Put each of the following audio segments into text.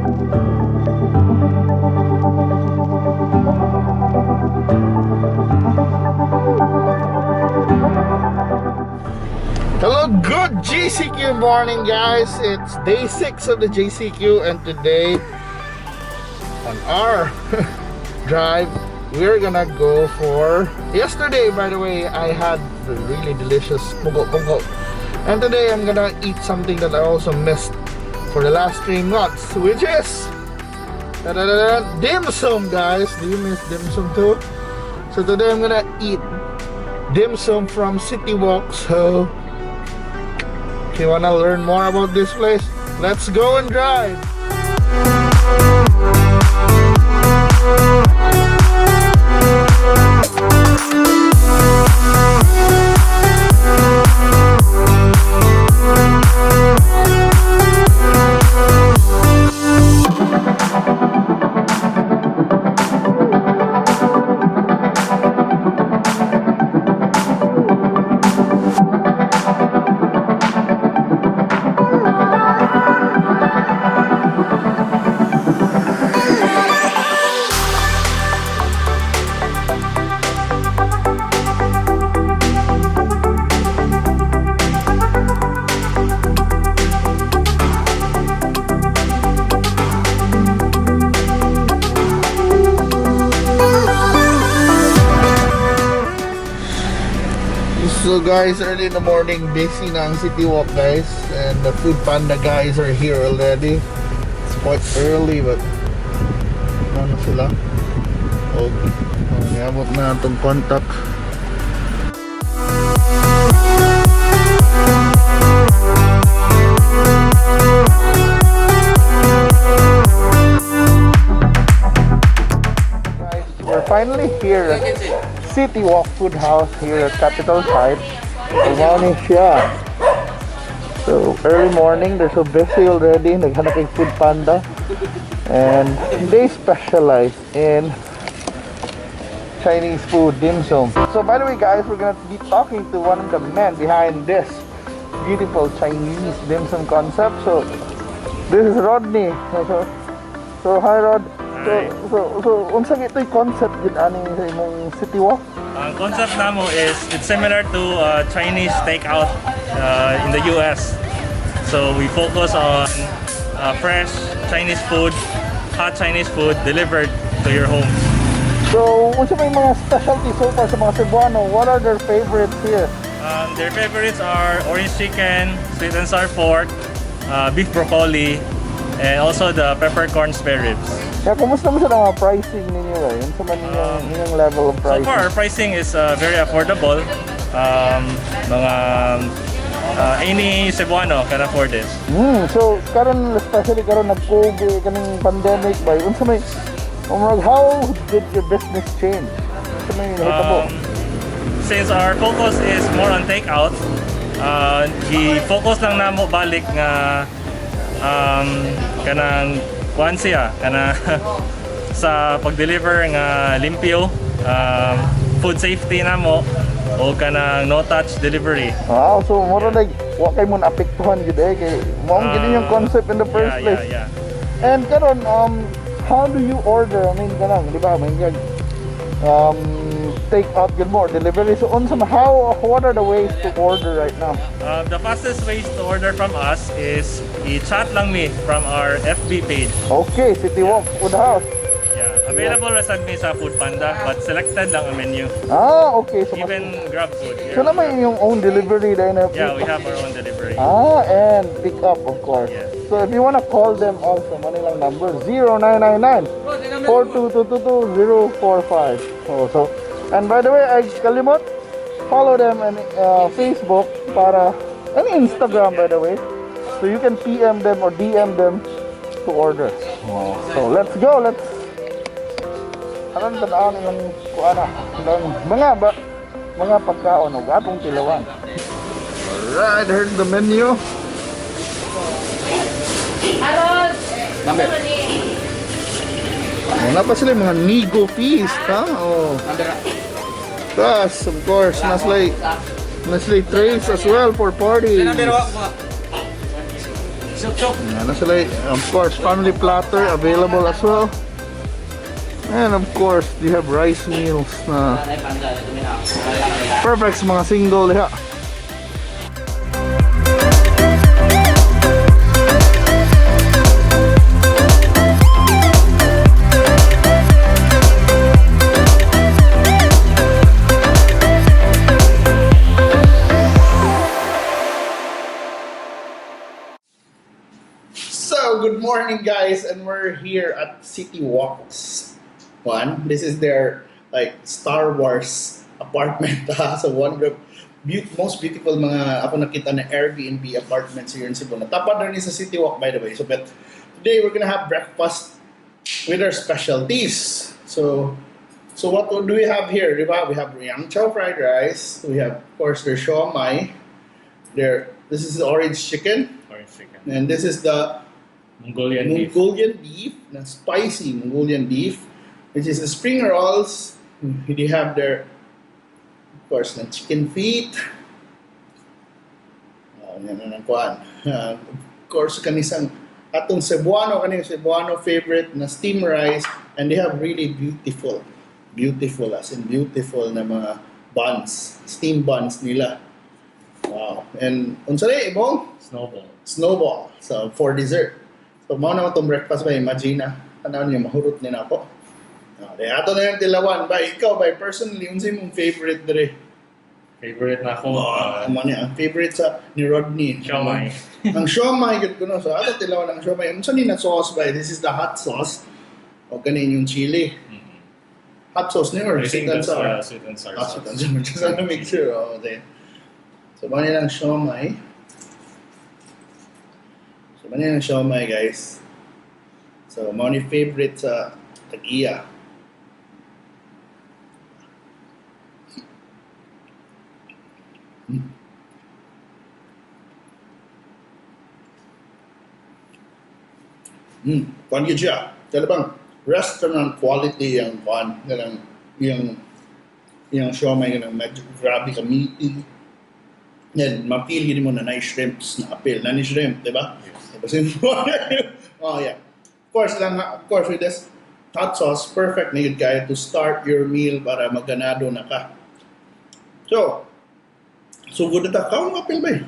Hello, good GCQ morning, guys. It's day 6 of the GCQ, and today on our drive we're gonna go for, yesterday by the way I had the really delicious pugo, and today I'm gonna eat something that I also missed for the last 3 months, which is dimsum, guys. Do you miss dimsum too? So today I'm gonna eat dimsum from City Wok. So if you wanna learn more about this place, let's go and drive. So guys, early in the morning, busy na ang City Wok, guys, and the Food Panda guys are here already. It's quite early, but ano sila? Okay, niabot na itong contact. Guys, we're finally here. City Wok Food House here at Capital Site. Morning siya. So early morning, they're so busy already. Naghanap ng Food Panda, and they specialize in Chinese food, dimsum. So by the way, guys, we're gonna be talking to one of the men behind this beautiful Chinese dimsum concept. So this is Rodney. So hi, Rod. So unsa gito'y concept gid ani sa imong City Wok? Ang concept namo is it's similar to Chinese takeout in the US. So we focus on fresh Chinese food, hot Chinese food delivered to your home. So unsa may mga specialties so far sa mga Cebuano? What are their favorites here? Their favorites are orange chicken, sweet and sour pork, beef broccoli, and also the peppercorn spare ribs. Kaya kumusta mo sa mga pricing ninyo eh? Yung sa man inyong level of pricing? So far, our pricing is very affordable. Any Cebuano can afford this. So karon, especially karon nag-COVID kaning pandemic ba? Unsa may how did your business change? Unsa may nahitabo? Since our focus is more on takeout, i-focus lang namo balik nga kanang kuan siya kana sa pag-deliver nga limpyo, food safety namo o kanang no touch delivery. Wow, so mura like wa kay mo naapektuhan gid kay mao gid yung concept in the first place. Yeah. And karon how do you order? I mean kanang di ba may take out good more delivery. So unsa what are the ways to order right now? The fastest ways to order from us is i-chat lang me from our FB page. Okay, City Wok Food House. Yeah, available rasad mi sa Food Panda but selected lang ang menu. Okay. So even grab food. So naman yung own delivery din na. Yeah, we have our own delivery. And pick up of course. Yes. So if you want to call them also, manilang number 0999 4222045. So and by the way, I kalimot follow them on Facebook and Instagram by the way. So you can PM them or DM them to order. So let's go. Anong tanawin yung kuana? Mga pagkaon o atong tilawan. Alright, here's the menu. Number. Wala pa sila yung mga nigo feast, ha? Plus, of course, Nestle trays as well for parties. Chok-chok. Ano sila, of course, family platter available as well. And of course, you have rice meals na perfect sa mga single diha. So, good morning guys, and we're here at City Wok One. This is their like Star Wars apartment. So one of the most beautiful mga ako nakita na Airbnb apartments here in Cebu. Natapad na rin sa City Wok, by the way. So, but today we're gonna have breakfast with our specialties. So what do we have here? Diba? We have yang chow fried rice. We have, of course, their siomai. This is the orange chicken. And this is the Mongolian beef. beef, na spicy Mongolian beef, which is the spring rolls. They have their, of course, the chicken feet. Of course, kanisang atong Cebuano, Cebuano favorite na steam rice, and they have really beautiful as in beautiful na mga buns, steam buns nila. Wow. And unsa rin ibong? Snowball. So for dessert. So mao na itong breakfast ba, imagine na tanaw niyo mahurot ni nako. Ato na yung tilawan ba, ikaw ba personally unsay mong favorite dire? Favorite na ako. Ang favorite sa ni Rodney. Siomai. Ang siomai gud kuno, so ato tilawan ang siomai. Unsa ni na sauce ba? This is the hot sauce. O kanin yung chili. Hot sauce ni or sweet and sour? Sweet and sour. Sweet and sour. Just want to make sure. Okay. So mao nilang siomai. So, manyan ang siomai, guys. So, mao ni favorite sa tag-iya. Kuan yun siya. Talagang restaurant quality yung kuan. Yung siomai, yung medyo grabe ka meaty. Yan, mapili mo na nice shrimps na appeal. Na ni shrimp, di ba? Oh yeah. Of course with this hot sauce, perfect na yun kaya to start your meal para magganado na ka. So good na ta. Kaon appeal ba eh?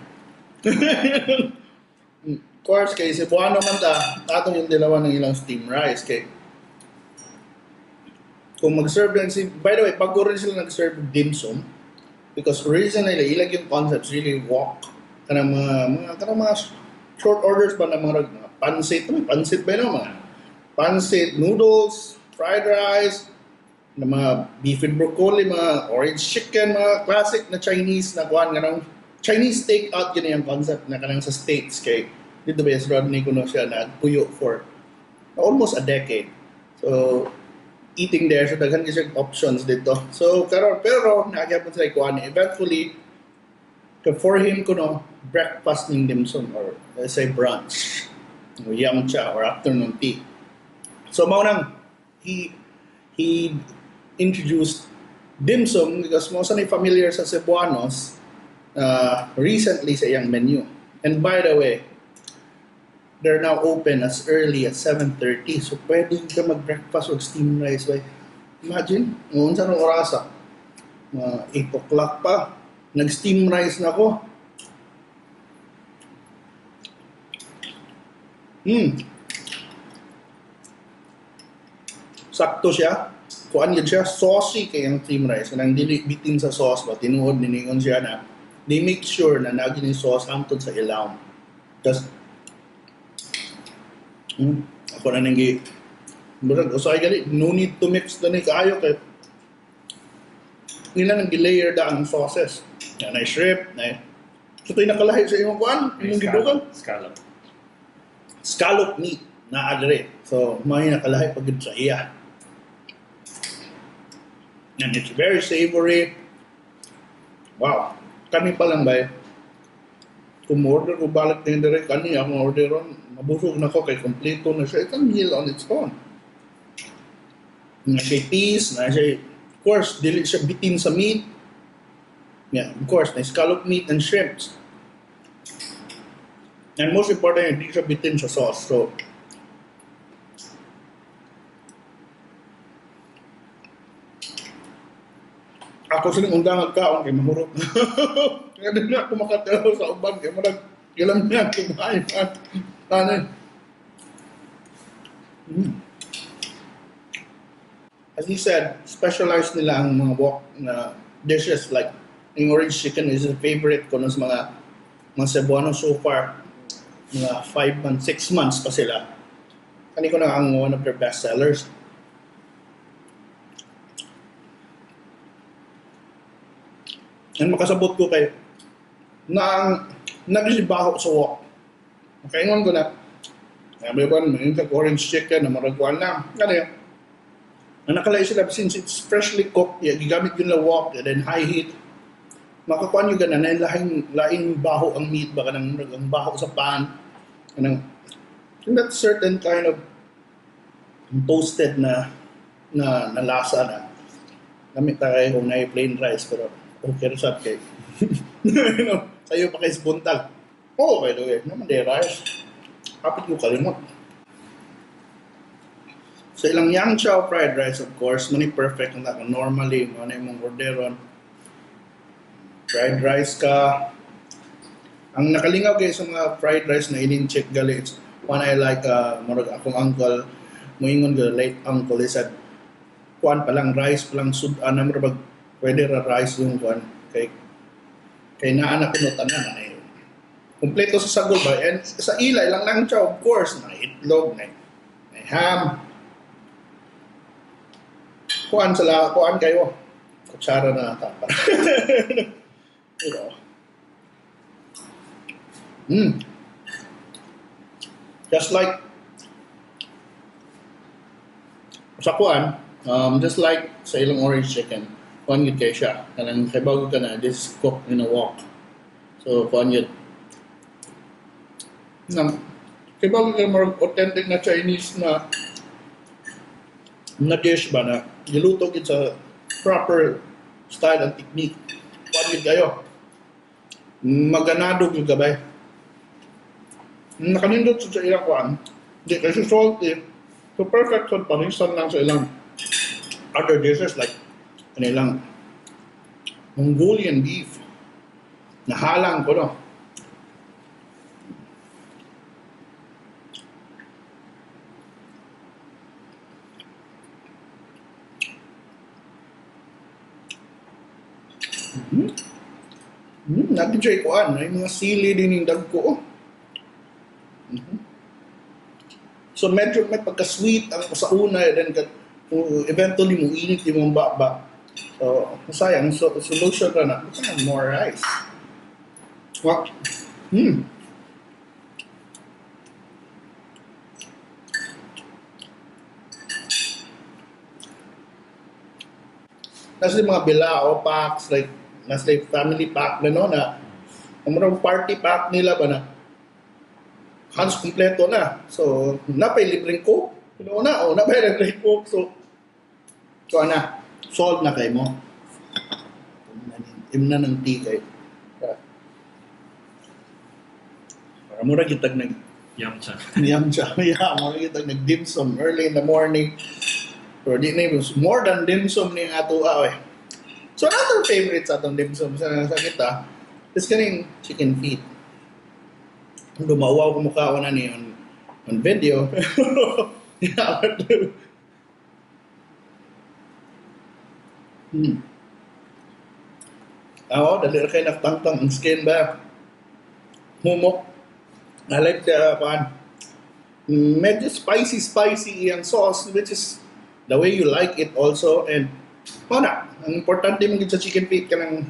Of course, kay Cebuano man ta, atong yung dalawa ng ilang steam rice. Kay kung mag-serve lang by the way, bago rin sila nag-serve dimsum, because originally, ilag yung concepts really wok. Kanang mga short orders ba na mga pansit ba yun mga pansit, noodles, fried rice, na mga beef and broccoli, mga orange chicken, mga classic na Chinese na kuhan, kanang Chinese takeout yun yung concept na kanang sa States. Kay dito ba yes, Rodney ko na siya nagpuyo for almost a decade. So eating there, so daghan kasi options dito. So pero nagyapon sila kuhan eventually for him kuno breakfast ng dimsum or let's say brunch o young cha or afternoon tea. So mao nang he introduced dimsum because most of familiar sa Cebuanos recently sa iyang menu. And by the way, they're now open as early as 7:30. So pwede ka mag-breakfast with steam rice by imagine, unsa nang orasa? 8 o'clock pa. Nag-steam rice na ako. Sakto siya. Kuan yun siya, saucy kay ang steam rice. Kanang dili bitin sa sauce ba, tinuod niningon siya na they make sure na naging sauce hangtod sa ilaw. Just ako na nanggi murag usay gali, no need to mix na ni kaayo kay nila nang gilayer da ang sauces. Na shrimp, na so tayo nakalahi sa imong kuan, imong gidugan. Scallop meat na adre. So may nakalahi pag sa iya. And it's very savory. Wow. Kani pa lang ba? Kung order ko balik na dire kani akong order ron, mabusog na ko kay kompleto na siya. It's a meal on its own. Na siya peas, na siya, of course, dili siya bitin sa meat. Yeah, of course, na scallop meat and shrimps. And most important, hindi siya bitin sa sauce. So, ako silang undang kaon kay mahurot. Kaya din na ako makatalaw sa uban kay marag ilam niya kumain. Ano? As he said, specialized nila ang mga wok na dishes like yung orange chicken is a favorite ko sa mga Cebuanos so far. Mga 5 months, 6 months pa sila. Kani ko na ang one of their best sellers. And makasabot ko kay na ang nagsibaho sa wok. Makaingon ko na may orange chicken na maragwan na. Ano yun? Na nakalay sila since it's freshly cooked, gigamit yun na wok and then high heat. Makakuha nyo gana na laing baho ang meat, baka ang baho sa pan. And that certain kind of toasted na lasa na. Gamit tayo kung na plain rice, pero okay rin sa cake. Sa'yo pa kayo buntag. Oh, by the way, naman day rice. Kapit ko kalimot. Sa ilang yang chow fried rice, of course, mani perfect na normally, mani mong orderon. Fried rice ka. Ang nakalingaw kayo sa mga fried rice na in-check gali, it's one I like, marag akong uncle, muingon ko, late uncle, he said, kuan pa lang, rice pa lang, sudan na marabag, pwede ra rice yung kuan, kay naanak ko no tanan, kompleto sa sagol ba, and sa ilay lang lang chow, of course, na itlog, na ham, kuan kayo, kutsara na tapa. You know. Just like sa kuan, just like sa ilang orange chicken, kuan yun kayo siya. Kanang kaibago ka na, this is cooked in a wok. So kuan yun. Kaibago ka more authentic na Chinese na dish ba na giluto yun sa proper style and technique. Kuan yun kayo. Maganado yung gabay. Nakanindot sa ilang kuan, hindi kasi salty. So perfect sa parisan lang sa ilang other dishes like kanilang Mongolian beef. Nahalang ko no. Nag-enjoy ko yung mga sili din yung dagko. So medyo may pagka-sweet ang sa una, then eventually mo init yung mga baba. So sayang, solution na more rice. What? Nasa mga bilao packs, like nasa family pack na no, na ang party pack nila ba na halos kompleto na. So, napay libreng coke. Napay libreng coke. So na, solve na kayo mo. Imna ng tea kayo. Para mura kitag Yamcha. Mura kitag nag-dimsum early in the morning. Pero di na more than dimsum ni ato So another favorite sa atong dimsum sa kita is kaning chicken feet. Dumawaw ko mukha ko na ni on video. Dali kayo naktangtang ang skin ba? Humok. I like the medyo spicy ang sauce, which is the way you like it also. And ang importante mong sa chicken feet kanang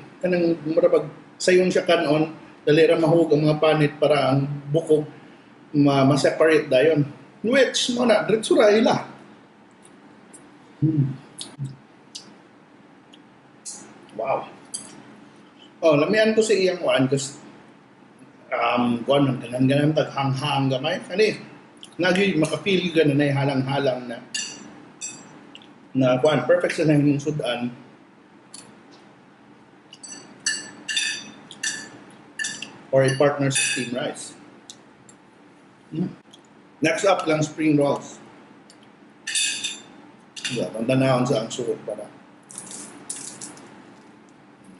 marabag sayon siya kanon, dali ra mahug ang mga panit para ang bukog ma-separate dayon. Which diretso ra ila. Wow. Lamian ko sa iyang kuan kasi ganang taghanghang gamay kani nagi makapili ka na halang-halang na kuan perfect sa nang sudan. Or a partner sa steamed rice. Next up lang spring rolls. Yeah, tantanahon sa ang suot para.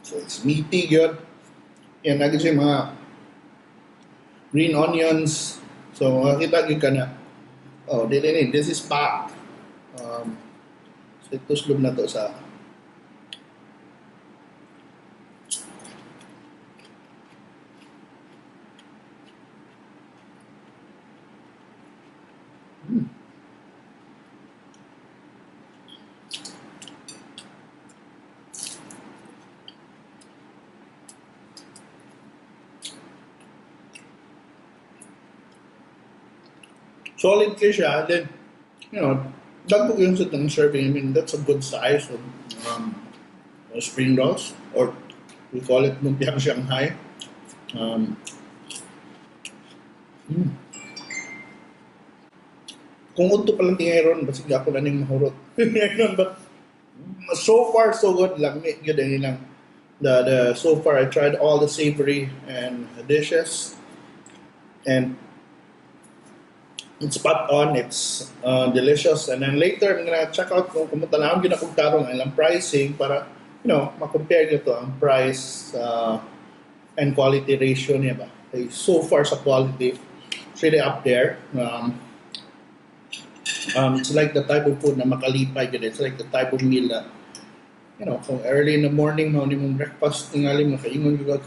So it's meaty good. Yan lagi siya mga green onions. So makita gyud ka na. Oh, dili ni. This is packed. So ito slob na to sa solid ka siya. Then, you know, dagdag yung sa itong serving. I mean, that's a good size of spring rolls. Or we call it lumpiang Shanghai. Kung unto palang tingayron, basig ako na ning mahurot. But so far, so good lang. Good ang ilang. So far, I tried all the savory and dishes. And it's spot on, it's delicious. And then later, I'm gonna check out kung kumunta na akong ginakugtarong ilang pricing para, you know, makompare nyo to ang price and quality ratio niya ba. Okay, so far sa quality, it's really up there. It's like the type of food na makalipay gid. It's like the type of meal na, you know, kung early in the morning, mauni mong breakfast, tingali mo, kaingon yung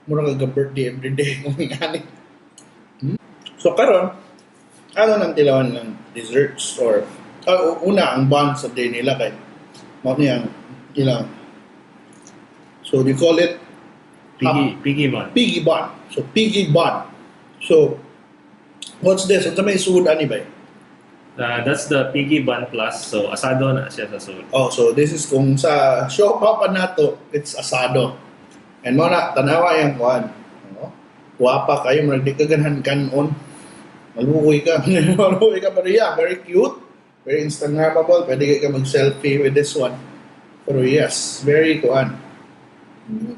mura ka birthday everyday kung ingani. So karon, ano nang tilawan ng desserts or una ang buns sa day nila kay mo niyang ilang. So they call it Piggy bun. piggy bun. So piggy bun. So what's this? Ito may sud ani ba? That's the piggy bun plus. So asado na siya sa sud. Oh, so this is kung sa show pa nato, it's asado. And mo na tanawa yang kuan. Guwapa kayo, marag di ka ganhan kanon. Malukoy ka. Malukoy ka. Pero yeah, very cute. Very Instagrammable. Pwede ka mag-selfie with this one. Pero yes, very kuan.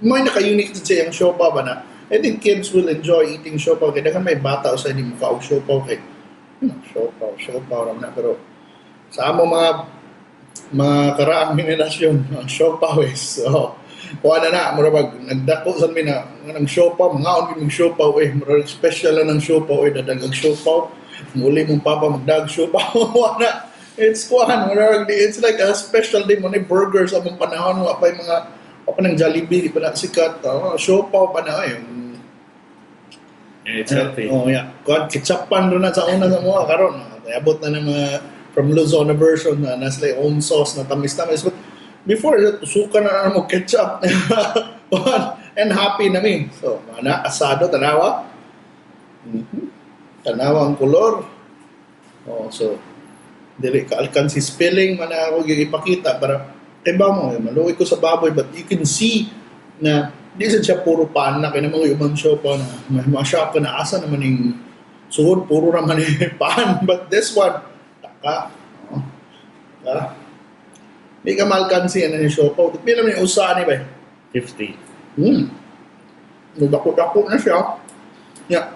May naka-unique din siya yung siopaw ba na. I think kids will enjoy eating siopaw. Kaya may bata o sa hindi mo ka og siopaw kay siopaw ram na. Pero sa amo mga karaang henerasyon, ang siopaw is kuha na murabag nagdako sa mi na ng siopaw, mga on siopaw murag special lang ng siopaw dadagang siopaw, muli mong papa magdag siopaw wala. It's kuhan, it's like a special day mo ni burger sa mong panahon wa pa mga pa ng Jollibee di pa na sikat. Siopaw pa na yung It's healthy. yeah. Kuhan, ketchupan doon na sa una sa mga karon. Abot na ng mga from Luzon version na nasa like own sauce na tamis-tamis. But before, suka na mo ketchup. And happy na mi. So, mana, asado, tanawa. Tanawa ang kolor. Oh, so, dili ka alkansi spelling, mana ako yung ipakita para, iba mo, maluwi ko sa baboy, but you can see na, di siya puro pan na, kaya namang yung show pa na, ma-shock ka na, asa naman yung suhod, puro naman yung pan. But this one, taka, di ka malkansi yan yung siopaw. Pila mo yung usa ni ba? 50. Nagdako-dako na siya. Yeah.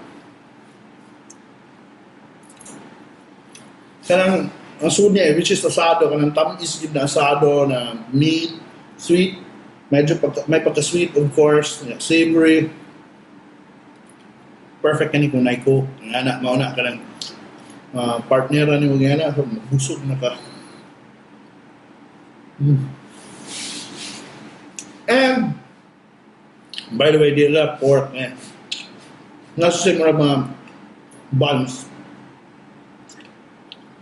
Kanang ang food niya, which is asado, kanang tamis yun na asado, na meat, sweet, medyo may pagka-sweet of course, savory. Perfect ka ni kung naiko. Ang anak, mauna ka ng partner ni mo gana, busog na ka. And by the way, di la pork nasa sa mga buns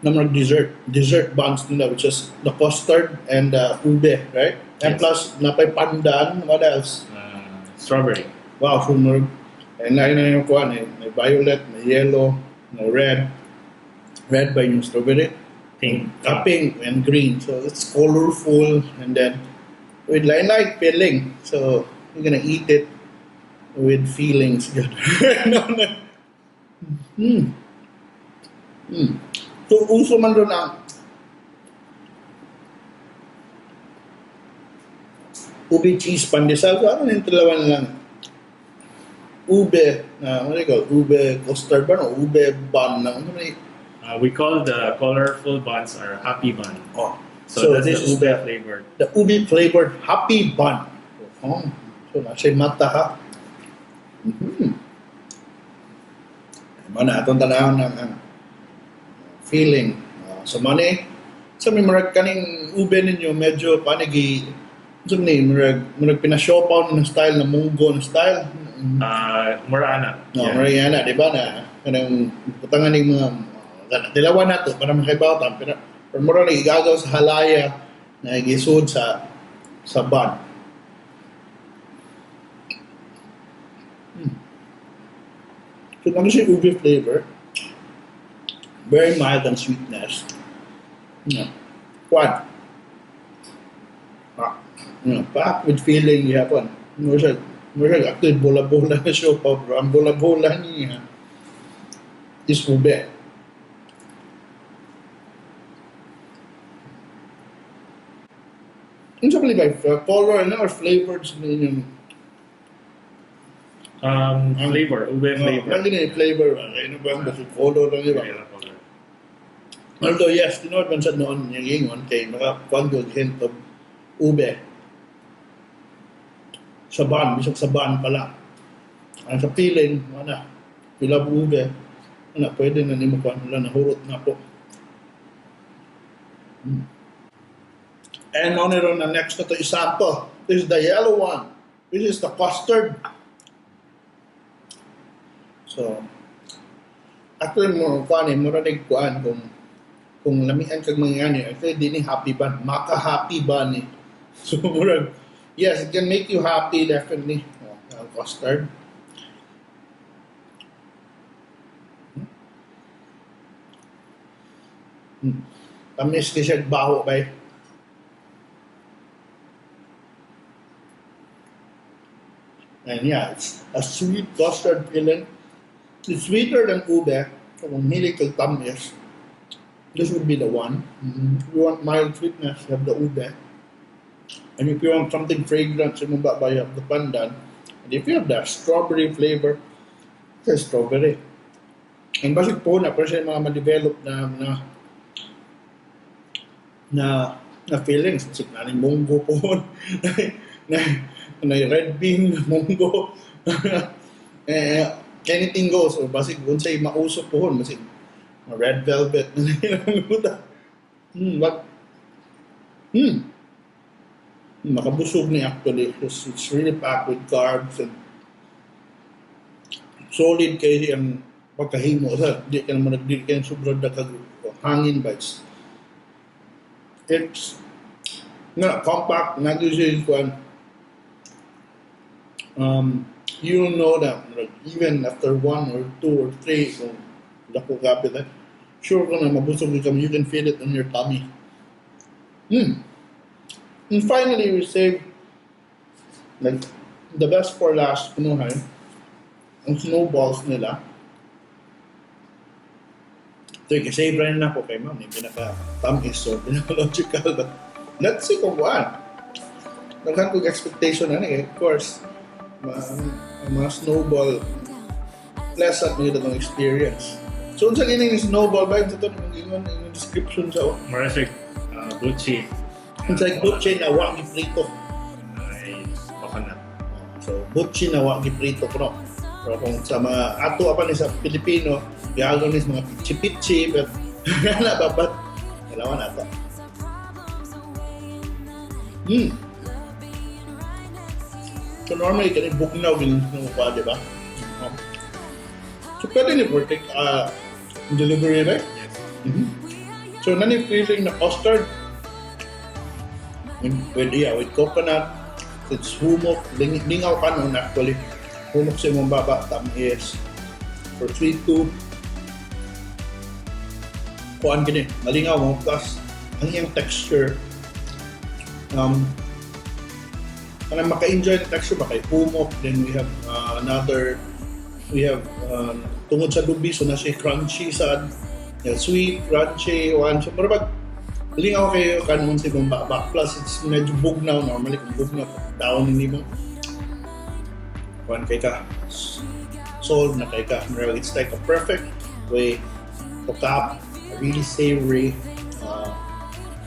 na mga dessert buns nila, which is the custard and the ube, right? And Yes. plus napay pandan, what else? Strawberry. Wow, sumurog. And na yung kuhan may violet, may yellow, may red ba yung strawberry? Pink. Pink and green, so it's colorful, and then with like filling, so you're gonna eat it with feelings. Good. So uso man doon ang ube cheese pandesal. So ano yung talawan lang ube, what do you call ube custard bun o ube bun na ano may We call the colorful buns our happy bun. oh. So, that's this the is ube flavored. the ube flavored happy bun. Oh, so nasa mata ha. Mana atong tanawon ng feeling sa money. Sa may marag kaning ube ninyo medyo panigi so ni marag pinashopaw ng style na munggo na style. Morana. No, Mariana, di ba na kanang putangan ng mga dilawan nato para makibawtan pero mura na igagaw sa halaya na igisud sa bun. So ano siya ube flavor, very mild and sweetness. What? Packed with feeling yapon. Mura actually bola-bola na siya pa. Ang bola-bola niya is ube. Yung sa pala ba, color or flavored sa yung Flavor, ube flavor. Lagi na yung flavor. Ano ba ang basi color lang yun? Although yes, tinood man sa noon yung ingon kay nakapagod hint of ube. Sa bun, bisag sa bun pala. Ang sa feeling, pila ube. Pwede na ni mo kung ano nahurot na po. And on na next na to example. This is the yellow one. This is the custard. So, actually mo ranig kuan kung lamian kag mga ani, actually di ni happy bun, maka-happy bun eh. So, murag, yes, it can make you happy definitely. Custard. Tamis ni siya baho ba eh. And yeah, it's a sweet custard feeling. It's sweeter than ube. Kung hilig kag tamis, this would be the one. If you want mild sweetness, you have the ube. And if you want something fragrant, you have the pandan. And if you have the strawberry flavor, it's strawberry. And basig po na, pero siya mga ma-develop na feelings. Kasi naning munggo po. na red bean, munggo. Anything goes. O basig kung sa'y mausok po, basig red velvet. Makabusog ni actually. It's really packed with carbs and solid kayo ang pagkahimo. Di ka naman nagdili kayo sobrang hangin bites. It's compact, nag-usually you'll know that even after 1 or 2 or 3 kung dako kapit sure ka na mabusog ka, you can feel it in your tummy. And finally we save like the best for last kunuhay ang snowballs nila. So i-save rin na po kay ma'am yung pinaka-tamis so pinaka-logical but let's see kung buwan naghan kong expectation na of course mga snowball pleasant nyo itong experience. So, unsa gini yung snowball vibes ito yung description sa Marasik, buchi. It's like butchi na wagi prito. Ay, coconut. So, butchi na wagi prito ko. Pero kung sa mga ato apa ni sa Pilipino, gagawin ni sa mga pichi-pichi, but na babat. Dalawa na ito. So normally, ganun bugnaw din ng mukha, di ba? So pwede ni for take delivery ba? Yes. So nani feeling na custard with coconut, it's humok, lingaw ka nun actually. Humok sa mong baba, tamis. For sweet tooth, kuhaan gini, malingaw mo, plus ang iyang texture, para maka-enjoy ng texture ba kay humok. Then we have tungod sa lubi, so na siya crunchy sad, sweet, crunchy, one. So pero pag lingaw kayo kanon sa ibang baba, plus it's medyo bugnaw. Normally kung bugnaw, down hindi mo. Kuan kay ka. Sold na kay ka. It's like a perfect way to cap a really savory,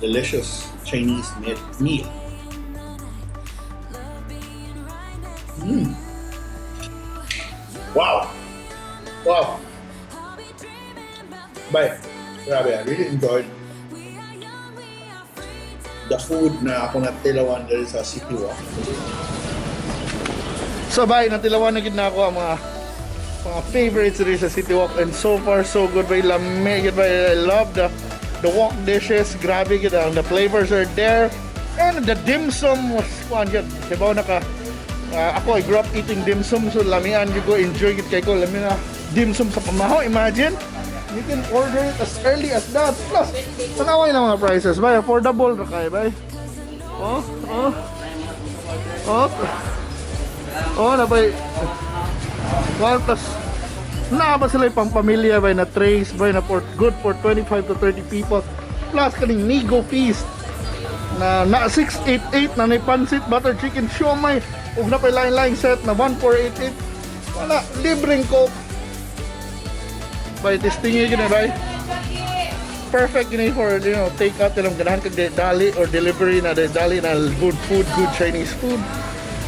delicious Chinese meal. Wow! Wow! Bye! Grabe, I really enjoyed the food na ako natilawan dahil sa City Wok. So bye, natilawan na gid na ako ang mga favorites dito sa City Wok, and so far so good. By lami, I love the wok dishes. Grabe gid ang the flavors are there, and the dimsum was fun gid. Diba ako I grew up eating dimsum, so lamian you go enjoy gid kay ko lami na dimsum sa pamahaw. Imagine you can order it as early as that. Plus, tanaway na mga prices. Bay, affordable na kayo, bay. Na bay. Well, plus, na ba sila yung pang-pamilya, bay, na trays, bay, na good for 25 to 30 people. Plus, kaning Nigo Feast na 688 na may pansit, butter chicken, siomay, ug na pa lain-lain set na 1488. Wala, libreng coke. By testing yun bay. Perfect yun for take out nilang ganahan kag dali or delivery na dali na good Chinese food.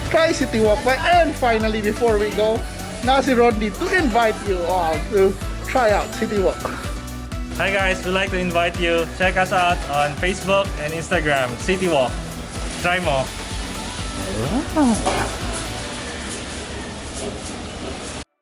Try City Wok. And finally, before we go, na si Rodney to invite you all to try out City Wok. Hi guys, we'd like to invite you. Check us out on Facebook and Instagram, City Wok. Try mo.